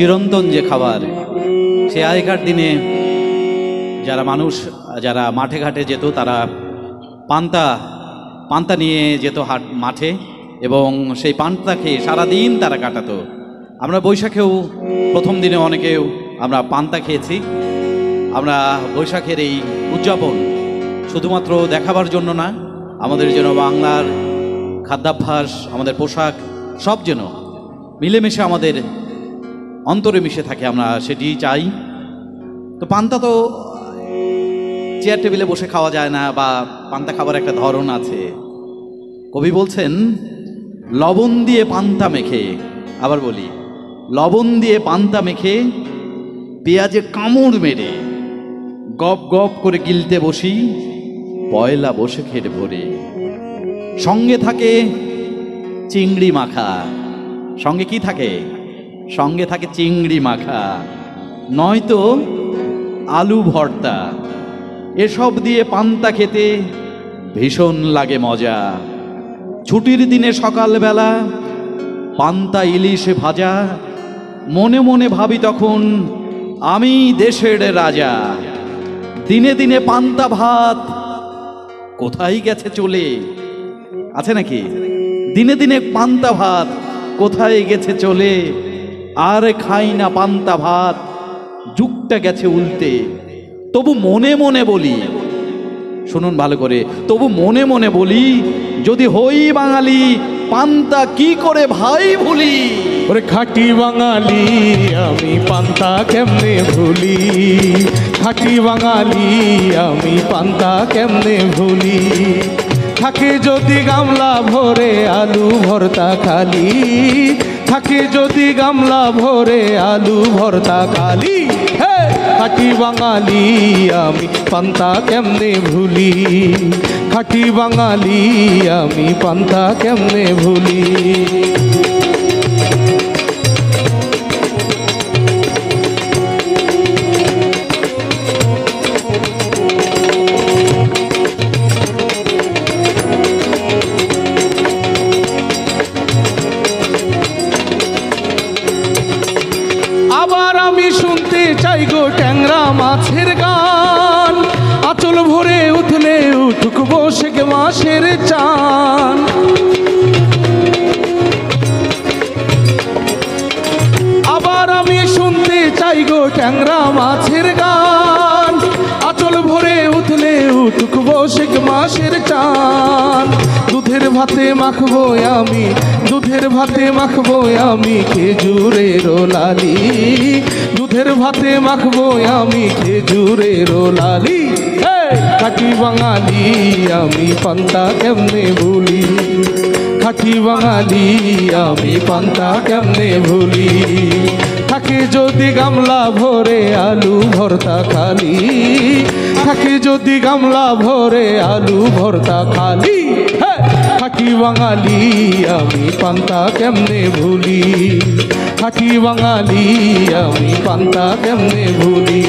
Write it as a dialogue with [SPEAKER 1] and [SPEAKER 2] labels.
[SPEAKER 1] চিরন্তন যে খাবার, সে আগেকার দিনে যারা মানুষ যারা মাঠে ঘাটে যেত তারা পান্তা নিয়ে যেত মাঠে এবং সেই পান্তা খেয়ে সারাদিন তারা কাটাতো। আমরা বৈশাখেও প্রথম দিনে অনেকেও আমরা পান্তা খেয়েছি। আমরা বৈশাখের এই উদযাপন শুধুমাত্র দেখাবার জন্য না, আমাদের যেন বাংলার খাদ্যাভ্যাস, আমাদের পোশাক সব যেন মিলেমিশে আমাদের অন্তরে মিশে থাকে, আমরা সেটি চাই। তো পান্তা তো চেয়ার টেবিলে বসে খাওয়া যায় না, বা পান্তা খাবার একটা ধরন আছে। কবি বলছেন লবণ দিয়ে পান্তা মেখে, আবার বলি লবণ দিয়ে পান্তা মেখে পেঁয়াজে কামড় মেরে গপ গপ করে গিলতে বসি পয়লা বসে খেতে ভরে। সঙ্গে থাকে চিংড়ি মাখা। সঙ্গে কি থাকে? সঙ্গে থাকে চিংড়ি মাখা, নয়তো আলু ভর্তা। এসব দিয়ে পান্তা খেতে ভীষণ লাগে মজা। ছুটির দিনে সকালবেলা পান্তা ইলিশ ভাজা, মনে মনে ভাবি তখন আমি দেশের রাজা। দিনে দিনে পান্তা ভাত কোথায় গেছে চলে, আছে নাকি? দিনে দিনে পান্তা ভাত কোথায় গেছে চলে, আর খাই না পান্তা ভাত, যুগটা গেছে উল্টে। তবু মনে মনে বলি, শুনুন ভালো করে, তবু মনে মনে বলি যদি হই বাঙালি পান্তা কি করে ভাই ভুলি।
[SPEAKER 2] ওরে খাঁটি বাঙালি আমি পান্তা কেমনে ভুলি, খাঁটি বাঙালি আমি পান্তা কেমনে ভুলি। থাকে যদি গামলা ভরে আলু ভর্তা খালি, থাকে যদি গামলা ভরে আলু ভর্তা খালি, খাঁটি বাঙালি আমি পান্তা কেমনে ভুলি, খাঁটি বাঙালি আমি পান্তা কেমনে ভুলি। আবার আমি শুনতে চাই গো ট্যাংরা মাছের গান, আঁচল ভরে উঠলে উঠুক বৈশাখ মাসের চান। আবার আমি শুনতে চাই গো ট্যাংরা মাছের গান, আঁচল ভরে উঠলে উঠুক বৈশাখ মাসের চান। দুধের ভাতে মাখবো আমি, দুধের ভাতে মাখবো আমি খেজুরের লালি, দুধের ভাতে মাখবো আমি খেজুরের লালি। খাঁটি বাঙালি আমি পান্তা কেমনে ভুলি, খাঁটি বাঙালি আমি পান্তা কেমনে ভুলি। থাকে যদি গামলা ভরে আলু ভর্তা খালি, থাকে যদি গামলা ভরে আলু ভর্তা খালি, খাঁটি বাঙালি আমি পান্তা কেমনে ভুলি, খাঁটি বাঙালি আমি পান্তা কেমনে ভুলি।